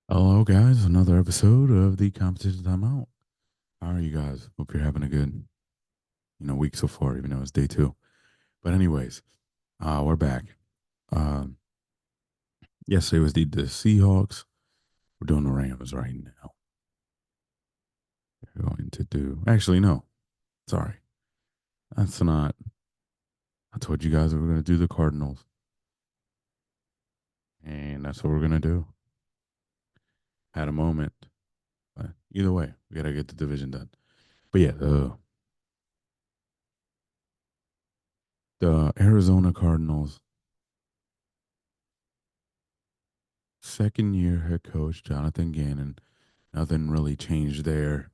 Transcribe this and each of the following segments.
Hello, guys. Another episode of the competition timeout. How are you guys? Hope you're having a good, week so far, even though it's day two. But anyways, we're back. Um, Yesterday was the Seahawks. We're doing the Rams right now. We're going to do. Actually, no. Sorry, that's not. I told you guys we were going to do the Cardinals, and that's what we're going to do. Had a moment, but either way, we got to get the division done. But yeah, the Arizona Cardinals second year head coach Jonathan Gannon. Nothing really changed there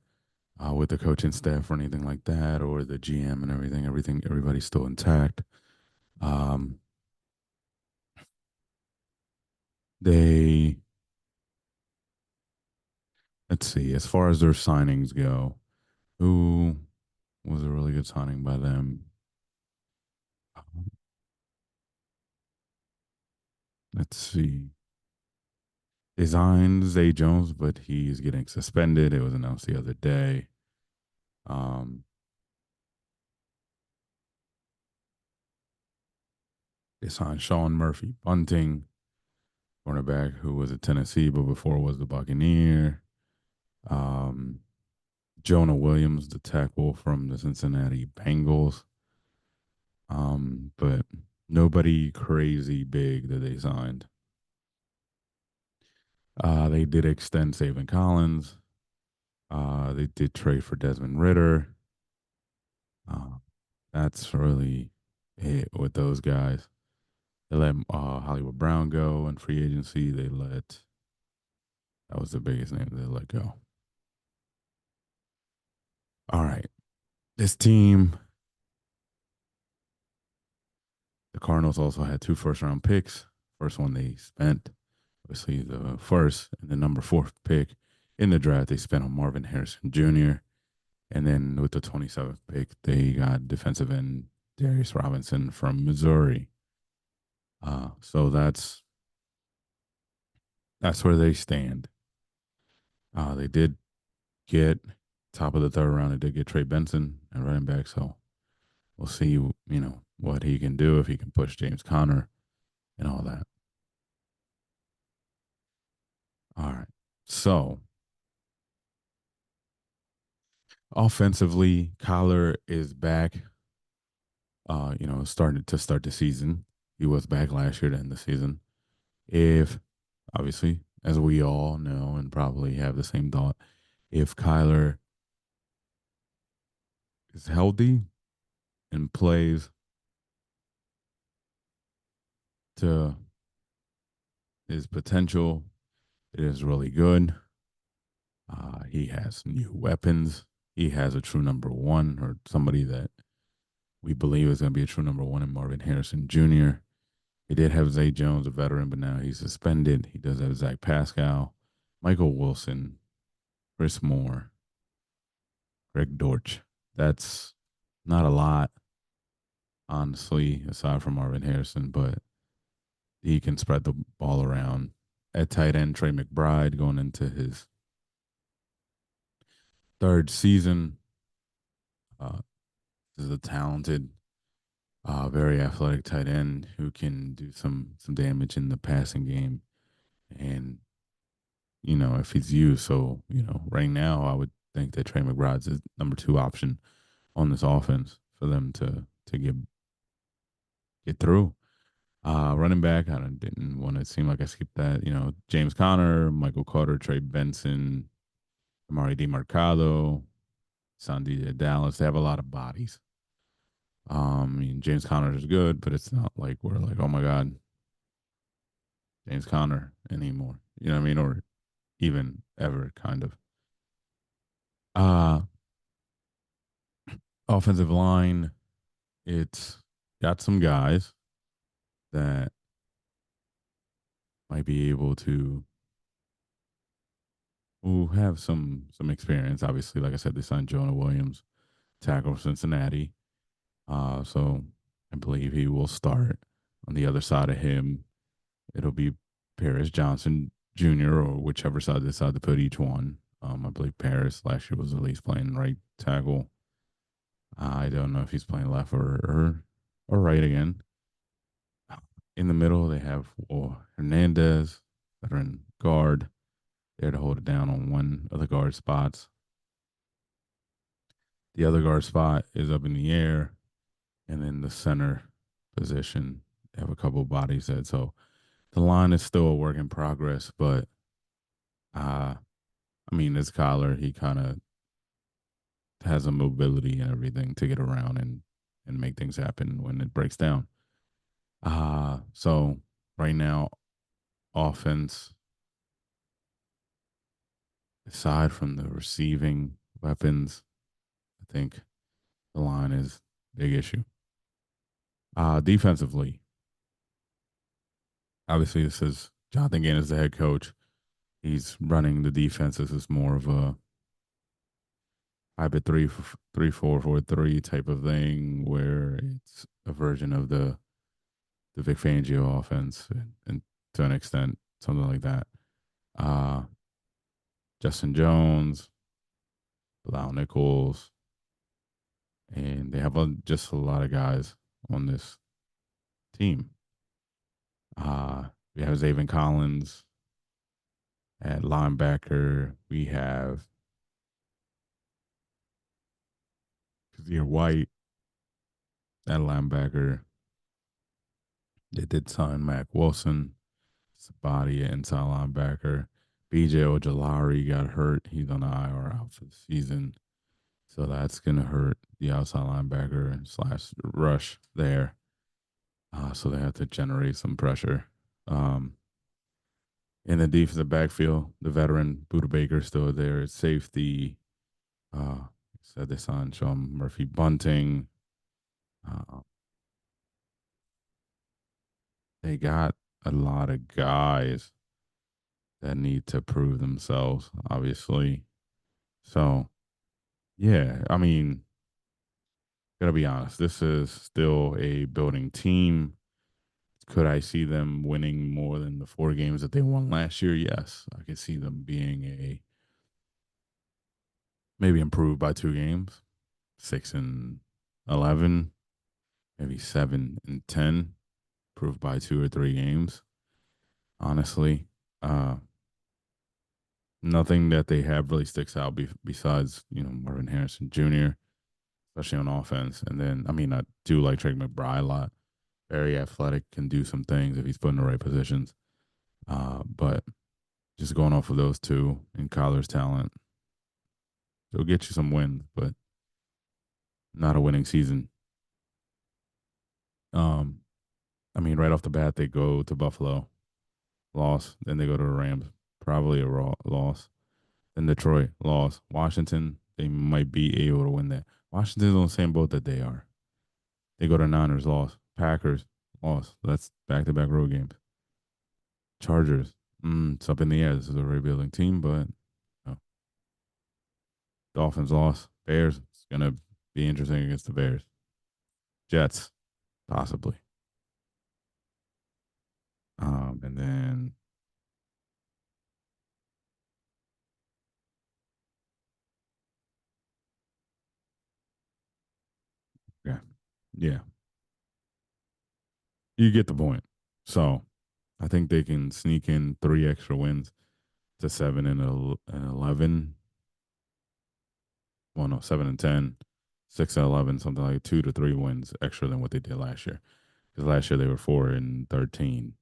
with the coaching staff or anything like that, or the GM and everything. Everybody's still intact. Um, they let's see. As far as their signings go, who was a really good signing by them? Um, let's see. They signed Zay Jones, but he's getting suspended. It was announced the other day. Um, they signed Sean Murphy Bunting, cornerback who was at Tennessee, but before was the Buccaneer. Um, Jonah Williams, the tackle from the Cincinnati Bengals. But nobody crazy big that they signed. They did extend Saban Collins. They did trade for Desmond Ritter. Uh, that's really it with those guys. They let Hollywood Brown go in free agency. That was the biggest name they let go. All right. This team, the Cardinals also had two first round picks. First one they spent, obviously the first and the number four pick in the draft, they spent on Marvin Harrison Jr. And then with the 27th pick, they got defensive end Darius Robinson from Missouri. So that's where they stand. They did get top of the third round. They did get Trey Benson and running back. So we'll see, what he can do if he can push James Conner and all that. All right. So offensively, Kyler is back. Starting to start the season. He was back last year to end the season. If obviously, as we all know and probably have the same thought, if Kyler is healthy and plays to his potential, it is really good. He has new weapons. He has a true number one or somebody that we believe is going to be a true number one in Marvin Harrison Jr. He did have Zay Jones, a veteran, but now he's suspended. He does have Zach Pascal, Michael Wilson, Chris Moore, Greg Dortch. That's not a lot, honestly, aside from Marvin Harrison, but he can spread the ball around. At tight end, Trey McBride going into his third season. Uh, is a talented, very athletic tight end who can do some damage in the passing game. And if he's used, so right now I would think that Trey McBride's the number two option on this offense for them to get through. Running back, didn't want to seem like I skipped that. James Conner, Michael Carter, Trey Benson, Amari DiMarcado, Sandy Dallas. They have a lot of bodies. James Conner is good, but it's not like we're like, oh my God, James Conner anymore. You know what I mean? Or even ever, kind of. Uh, Offensive line, it's got some guys that might be able to who have some experience. Obviously, like I said, they signed Jonah Williams, tackle from Cincinnati. So I believe he will start. On the other side of him, it'll be Paris Johnson. Junior or whichever side they decide to put each one. I believe Paris last year was at least playing right tackle. I don't know if he's playing left or right again. In the middle, they have Hernandez, veteran guard, there to hold it down on one of the guard spots. The other guard spot is up in the air, and then the center position, they have a couple bodies that. So the line is still a work in progress, but uh, I mean, as Kyler, he kind of has a mobility and everything to get around and make things happen when it breaks down. So right now, offense, aside from the receiving weapons, I think the line is a big issue. Defensively, obviously, this is Jonathan Gannon is the head coach. He's running the defense. This is more of a hybrid 3-4-4-3 type of thing, where it's a version of the Vic Fangio offense, and to an extent, something like that. Uh, Justin Jones, Bilal Nichols, and they have just a lot of guys on this team. We have Zaven Collins at linebacker. We have Kazir White at linebacker. They did sign Mac Wilson, body inside linebacker. BJ Ojolari got hurt. He's on the IR out for the season. So that's going to hurt the outside linebacker slash rush there. So they have to generate some pressure. In the defensive backfield, the veteran Buda Baker still there at safety. Said they signed Sean Murphy Bunting. Uh, they got a lot of guys that need to prove themselves, obviously. So, yeah, I mean, gotta be honest, this is still a building team. Could I see them winning more than the 4 games that they won last year? Yes. I could see them being maybe improved by 2 games, 6-11, maybe 7-10, improved by 2 or 3 games. Honestly, uh, nothing that they have really sticks out besides Marvin Harrison Jr., especially on offense. And then I mean I do like Trey McBride a lot. Very athletic, can do some things if he's put in the right positions. But just going off of those two and Kyler's talent, it'll get you some wins, but not a winning season. Um, I mean, right off the bat, they go to Buffalo, loss. Then they go to the Rams, probably a loss. Then Detroit, loss. Washington, they might be able to win that. Washington's on the same boat that they are. They go to Niners, loss. Packers, loss. That's back-to-back road games. Chargers, it's up in the air. This is a rebuilding team, but Dolphins loss. Bears, it's gonna be interesting against the Bears. Jets, possibly. And then yeah, yeah, you get the point. So I think they can sneak in 3 extra wins to 7-11. Well, no, 7-10, 6-11, something like 2 to 3 wins extra than what they did last year. Because last year they were 4-13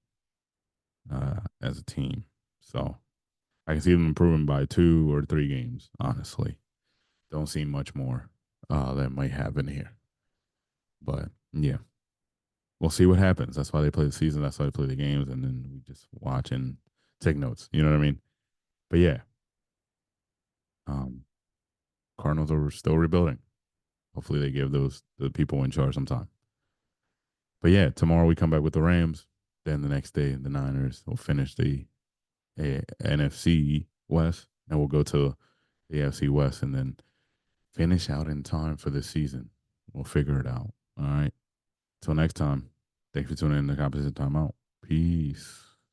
as a team. So I can see them improving by 2 or 3 games. Honestly, don't see much more that might happen here. But yeah, we'll see what happens. That's why they play the season. That's why they play the games, and then we just watch and take notes. You know what I mean? But yeah, um, Cardinals are still rebuilding. Hopefully, they give the people in charge some time. But yeah, tomorrow we come back with the Rams. Then the next day, the Niners will finish the NFC West, and we'll go to the AFC West, and then finish out in time for the season. We'll figure it out. All right. Till next time. Thanks for tuning in to Competition Timeout. Peace.